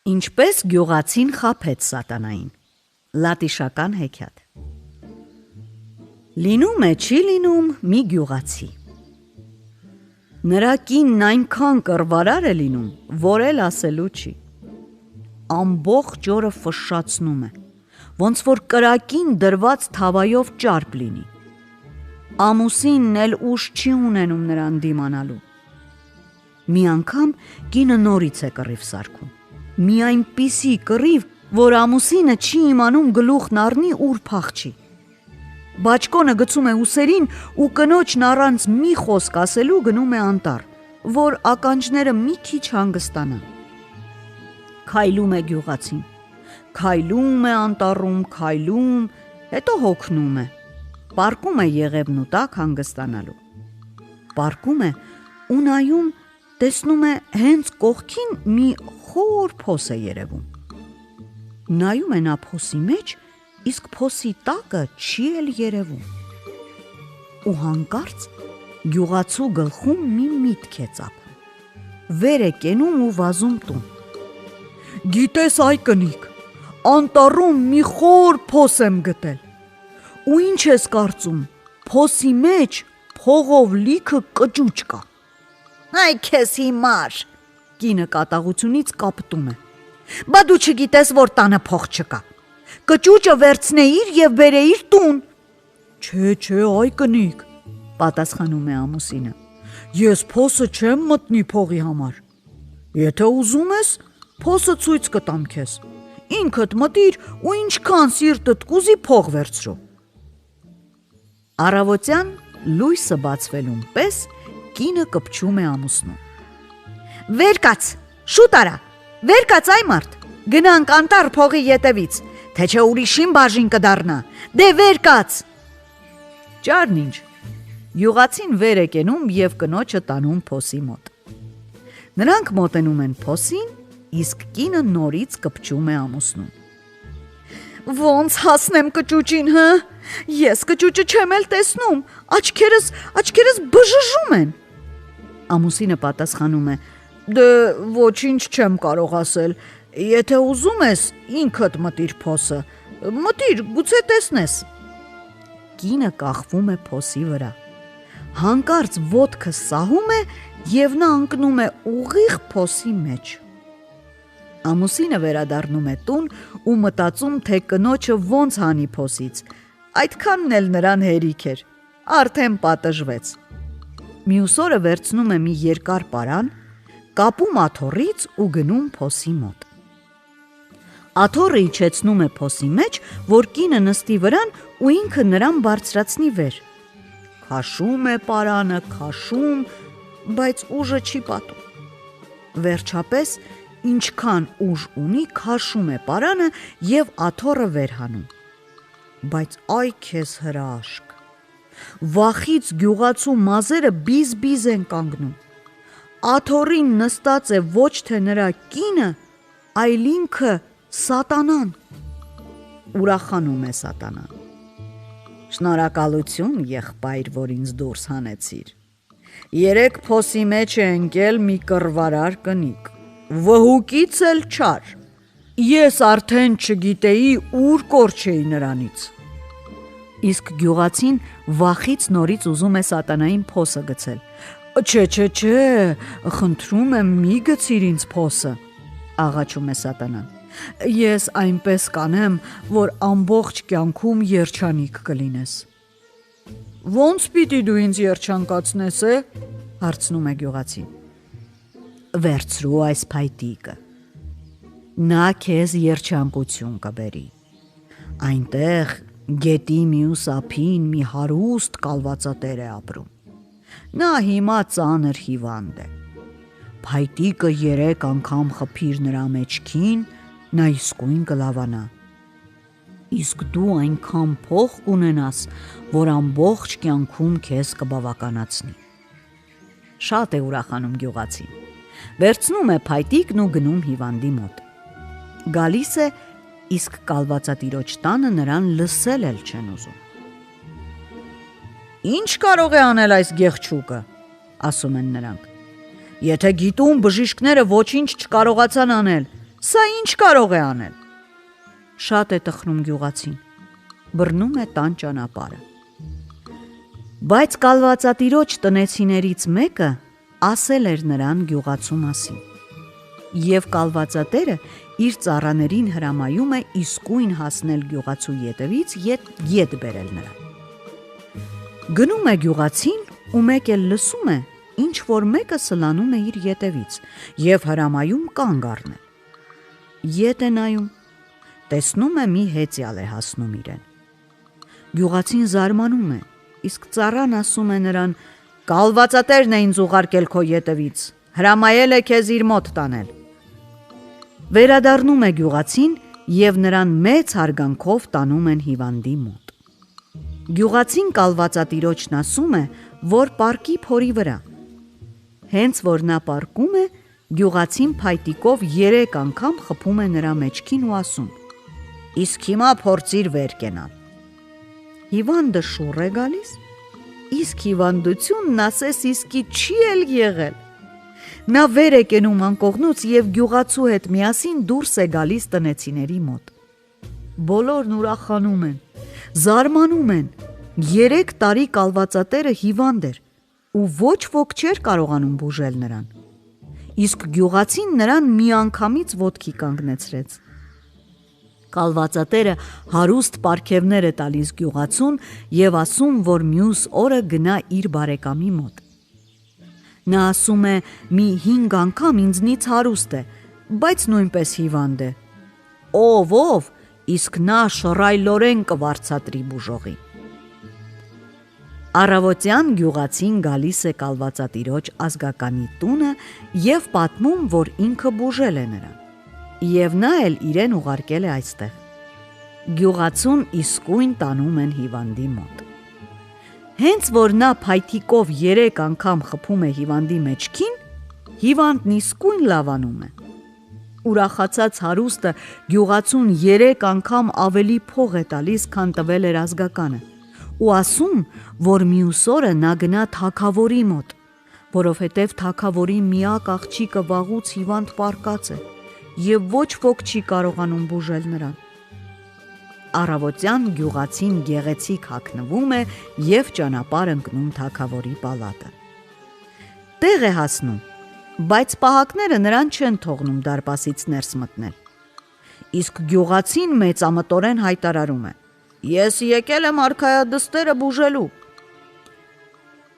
Ինչպես գյուղացին խաբեց սատանային։ Լատիշական հեքիաթ։ Լինում է չի լինում մի գյուղացի։ Նրա կինն այնքան կռվարար է լինում, որ էլ ասելու չի։ Ամբողջ օրը ֆշշացնում է, ոնց որ կրակին դրված թավայով ճարպ լինի։ Ամուսինն էլ ուժ չի ունենում նրան դիմանալու։ Մի անգամ կինը նորից է կռիվ սարքում։ Մի այնպիսի կռիվ, որ ամուսինը չի իմանում գլուխն առնի ուր փախչի։ Բաճկոնը գցում է ուսերին ու կնոջն առանց մի խոսք ասելու գնում է անտառ, որ ականջները մի քիչ հանգստանան։ Քայլում է գյուղացին, քայլում է անտառում, քայլում, հետո հոգնում է, պառկում է եղևնու տակ հանգստանալու։ Պառկում է ու նայում, տեսնում է հենց կողքին մի խոր փոս է երևում։ Նայում է նա փոսի մեջ, իսկ փոսի տակը չի էլ երևում։ Ու հանկարծ գյուղացու գլխում մի միտք է ծագում։ Վեր է կենում ու վազում տուն։ Գիտես այ կնիկ, անտառում մի խոր փոս եմ գտել։ Ու ինչ ես կարծում, փոսի մեջ փողով լիքը կճուճ կա։ Այ քեզ հիմար, կինը կատաղությունից կապտում է։ Բա դու չգիտես, որ տանը փող չկա։ Կճուճը վերցնեիր եւ բերեիր տուն։ Չէ, այ կնիկ, պատասխանում է ամուսինը։ Ես փոսը չեմ մտնի փողի համար։ Եթե ուզում ես, փոսը ցույց կտամ քեզ։ Ինքդ մտիր ու ինչքան սիրտդ կուզի փող վերցրու։ Առավոտյան լույսը բացվելուն պես կինը կպչում է ամուսնուն։ Վեր կաց, շուտ արա, վեր կաց այ մարդ, գնանք անտառ փողի ետևից, թե չէ ուրիշին բաժին կդառնա, դե վեր կաց։ Ճարն ինչ, գյուղացին վեր է կենում և կնոջը տանում փոսի մոտ։ Նրանք մոտենում են փոսին, իսկ կինը նորից կպչում է ամուսնուն։ Ոնց հասնեմ կճուճին, հը, ես կճուճը չեմ էլ տեսնում, աչքերս բժժում են։ Ամուսինը պատասխանում է. Դե ոչինչ չեմ կարող ասել, եթե ուզում ես ինքդ մտիր փոսը, մտիր, գուցե տեսնես։ Կինը կախվում է փոսի վրա, հանկարծ ոտքը սահում է և նա ընկնում է ուղիղ փոսի մեջ։ Ամուսինը վերադառնում է տուն ու մտածում, թե կնոջը ոնց հանի փոսից, այդքանն էլ նրան հերիք էր, արդեն պատժվեց։ Մյուս օրը վերցնում է մի երկար պարան, կապում աթոռից ու գնում փոսի մոտ։ Աթոռը իջեցնում է փոսի մեջ, որ կինը նստի վրան ու ինքը նրան բարձրացնի վեր։ Քաշում է պարանը, քաշում, բայց ուժը չի պատում։ Վերջապես, ինչքան ուժ ունի, քաշում է պարանը և աթոռը վեր հանում։ Բայց այ քեզ հրաշք։ Վախից գյուղացու մազերը բիզ-բիզ են կանգնում։ Աթոռին նստած է ոչ թե նրա կինը, այլ ինքը սատանան։ Ուրախանում է սատանան։ Շնորհակալություն, եղբայր, որ ինձ դուրս հանեցիր։ Երեկ փոսի մեջ է ընկել մի կռվարար կնիկ, վհուկից էլ չար։ Ես արդեն չգիտեի ուր կորչեի նրանից։ Իսկ գյուղացին վախից նորից ուզում է սատանային փոսը գցել։ Չէ, խնդրում եմ մի գցիր ինձ փոսը, աղաչում է սատանան։ Ես այնպես կանեմ, որ ամբողջ կյանքում երջանիկ կլինես։ Ոնց պիտի դու ինձ երջանկացնես, հարցնում է գյուղացին։ Վերցրու այս փայտիկը, նա քեզ երջանկություն կբերի։ Այնտեղ գետի մյուս ափին մի հարուստ կալվածատեր է ապրում։ Նա հիմա ծանր հիվանդ է։ Փայտիկը 3 անգամ խփիր նրա մեջքին, նա իսկույն կլավանա։ Իսկ դու այնքան փող կունենաս, որ ամբողջ կյանքում քեզ կբավականացնի։ Շատ է ուրախանում գյուղացին։ Վերցնում է փայտիկն ու գնում հիվանդի մոտ։ Գալիս է, իսկ կալվածատիրոջ տանը նրան լսել էլ չեն ուզում։ Ինչ կարող է անել այս գեղչուկը, ասում են նրանք։ Եթե գիտում բժիշկները ոչինչ չկարողացան անել, Սա ինչ կարող է անել։ Շատ է տխրում գյուղացին, բռնում է տան ճանապարհը։ Բայց կալվածատիրոջ տնեցիներից մեկը ասել էր նրան գյուղացու մասին։ Եվ կալվածատերը իր ծառաներին հրամայում է իսկույն հասնել գյուղացու ետևից ետ բերել նրան։ Գնում է գյուղացին ու մեկ էլ լսում է, ինչ որ մեկը սլանում է իր ետևից եւ հրամայում կանգ առնել։ Ետ է նայում, տեսնում է մի հեծյալ է հասնում իրեն։ Գյուղացին զարմանում է, իսկ ծառան ասում է նրան. «Կալվածատերն է ինձ ուղարկել քո ետևից, հրամայել է քեզ իր մոտ տանել»։ Վերադառնում է գյուղացին եւ նրան մեծ հարգանքով տանում են հիվանդի մոտ։ Գյուղացին կալվածատիրոջն ասում է, որ պառկի փորի վրա։ Հենց որ նա պառկում է, գյուղացին փայտիկով 3 անգամ խփում է նրա մեջքին ու ասում. «Իսկ հիմա փորձիր վեր կենալ»։ Հիվանդը շուռ է գալիս, իսկ հիվանդությունն ասես իսկի չի էլ եղել։ Նա վեր է կենում անկողնուց եւ գյուղացու հետ միասին դուրս է գալիս տնեցիների մոտ։ Բոլորն ուրախանում են, զարմանում են։ 3 տարի կալվածատերը հիվանդ էր ու ոչ ոք չէր կարողանում բուժել նրան։ Իսկ գյուղացին նրան միանգամից ոտքի կանգնեցրեց։ Կալվածատերը հարուստ պարգևներ է տալիս գյուղացուն եւ ասում, որ մյուս օրը գնա իր բարեկամի մոտ։ Նա ասում է, մի 5 անգամ ինձնից հարուստ է, բայց նույնպես հիվանդ է։ Ով, իսկ նա շռայլորեն կվարձատրի բուժողին։ Առավոտյան գյուղացին գալիս է կալվածատիրոջ ազգականի տունը եւ պատմում, որ ինքը բուժել է նրան։ Եվ նա էլ իրեն ուղարկել է այստեղ։ Գյուղացուն իսկույն տանում են հիվանդի մոտ։ Հենց որ նա փայտիկով 3 անգամ խփում է հիվանդի մեջքին, հիվանդն իսկույն լավանում է։ Ուրախացած հարուստը գյուղացուն 3 անգամ ավելի փող է տալիս, քան տվել էր ազգականը, ու ասում, որ մյուս օրը նա գնա թագավորի մոտ, որովհետև թագավորի միակ աղջիկը վաղուց հիվանդ պառկած է եւ ոչ ոք չի կարողանում բուժել նրան։ Առավոտյան գյուղացին գեղեցիկ հագնվում է եւ ճանապարհ ընկնում թագավորի պալատը։ Տեղ է հասնում, բայց պահակները նրան չեն թողնում դարպասից ներս մտնել։ Իսկ գյուղացին մեծամտորեն հայտարարում է. «Ես եկել եմ արքայադստերը բուժելու»։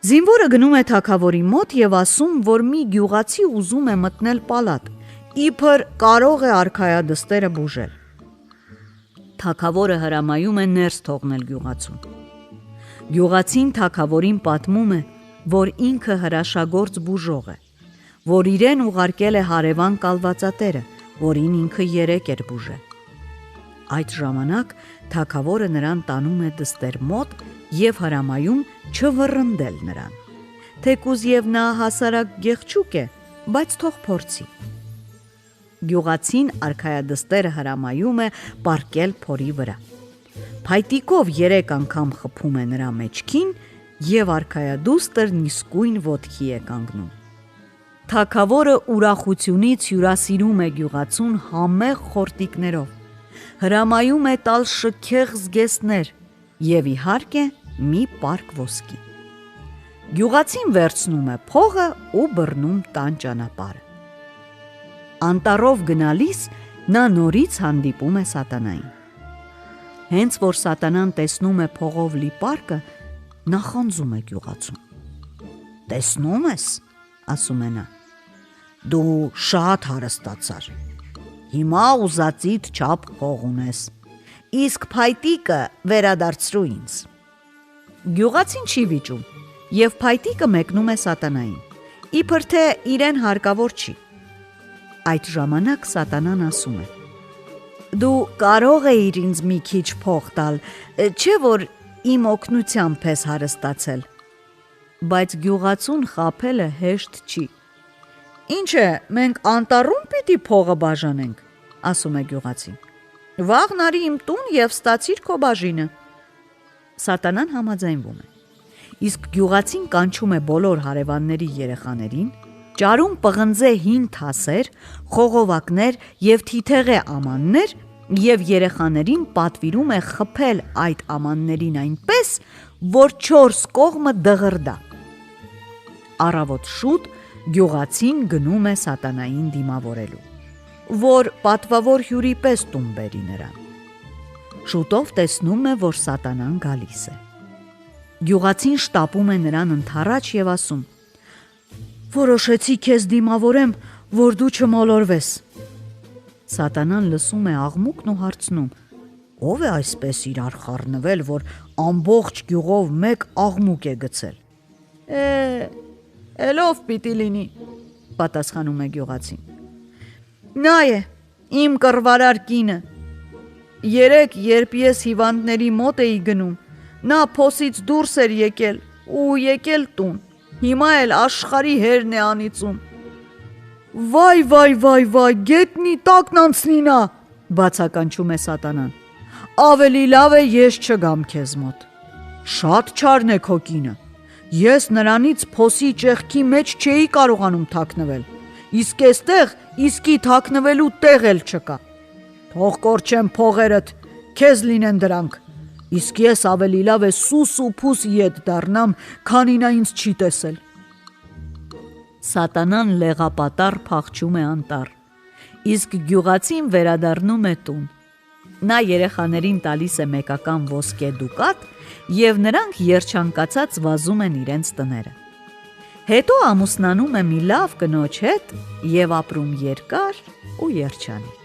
Զինվորը գնում է թագավորի մոտ եւ ասում, որ մի գյուղացի ուզում է մտնել պալատ, իբր կարող է արքայադստերը բուժել։ Թագավորը հրամայում է ներս թողնել գյուղացուն։ Գյուղացին թագավորին պատմում է, որ ինքը հրաշագործ բուժող է, որ իրեն ուղարկել է հարևան կալվածատերը, որին ինքը 3 էր բուժել։ Այդ ժամանակ թագավորը նրան տանում է դստեր մոտ եւ հրամայում չվռնդել նրան։ Թեկուզ եւ նա հասարակ գեղչուկ է, բայց թող փորձի։ Գյուղացին արքայադստերը հրամայում է պառկել փորի վրա։ Փայտիկով 3 անգամ խփում է նրա մեջքին եւ արքայադուստրն իսկույն ոտքի է կանգնում։ Թագավորը ուրախությունից հյուրասիրում է գյուղացուն համեղ խորտիկներով, հրամայում է տալ շքեղ զգեստներ եւ իհարկե մի պարկ ոսկի։ Գյուղացին վերցնում է փողը ու բռնում տան ճանապարհը։ Անտառով գնալիս նա նորից հանդիպում է սատանային։ Հենց որ սատանան տեսնում է փողով լի պարկը, նախանձում է գյուղացուն։ «Տեսնում ես», ասում է նա, «դու շատ հարստացար։ Հիմա ուզածիդ չափ փող ունես, իսկ փայտիկը վերադարձրու ինձ»։ Գյուղացին չի վիճում եւ փայտիկը մեկնում է սատանային, իբր թե իրեն հարկավոր չի։ Այդ ժամանակ սատանան ասում է. «Դու կարող էիր ինձ մի քիչ փող տալ, չէ՞ որ իմ օգնությամբ ես հարստացել»։ Բայց գյուղացուն խաբելը հեշտ չի։ «Ինչ է, մենք անտառում պիտի փողը բաժանենք», ասում է գյուղացին։ «Վաղ նարի իմ տուն եւ ստացիր քո բաժինը»։ Սատանան համաձայնվում է։ Իսկ գյուղացին կանչում է բոլոր հարևանների երեխաներին, Ճարում պղնձե հին թասեր, խողովակներ եւ թիթեղե ամաններ եւ երեխաներին պատվիրում է խփել այդ ամաններին այնպես, որ 4 կողմը դղրդա։ Առավոտ շուտ գյուղացին գնում է սատանային դիմավորելու, որ պատվավոր հյուրի պես տուն բերի նրան։ Շուտով տեսնում է, որ սատանան գալիս է։ Գյուղացին շտապում է նրան ընդառաջ եւ ասում. «Որոշեցի քեզ դիմավորեմ, որ դու չմոլորվես»։ Սատանան լսում է աղմուկն ու հարցնում. «Ո՞վ է այսպես իրար խառնվել, որ ամբողջ գյուղով մեկ աղմուկ է գցել»։ Էլով պիտի լինի, պատասխանում է գյուղացին։ Նա է, իմ կռվարար կինը։ Երեկ, երբ ես հիվանդների մոտ էի գնում, նա փոսից դուրս էր եկել ու եկել տուն։ Հիմա էլ աշխարհի հերն է անիծում։ Վայ, գետնի տակն անցնի նա, բացականչում է սատանան։ Ավելի լավ է ես չգամ քեզ մոտ։ Շատ չարն է քո կինը։ Ես նրանից փոսի ճեղքի մեջ չէի կարողանում թաքնվել, իսկ էստեղ իսկի թաքնվելու տեղ էլ չկա։ Թող կորչեն փողերդ, քեզ լինեն դրանք, իսկ ես ավելի լավ է սուս ու փուս ետ դառնամ, քանի նա ինձ չի տեսել։ Սատանան լեղապատառ փախչում է անտառ, իսկ գյուղացին վերադառնում է տուն։ Նա երեխաներին տալիս է մեկական ոսկե դուկատ եւ նրանք երջանկացած վազում են իրենց տները։ Հետո ամուսնանում է մի լավ կնոջ հետ եւ ապրում երկար ու երջանիկ։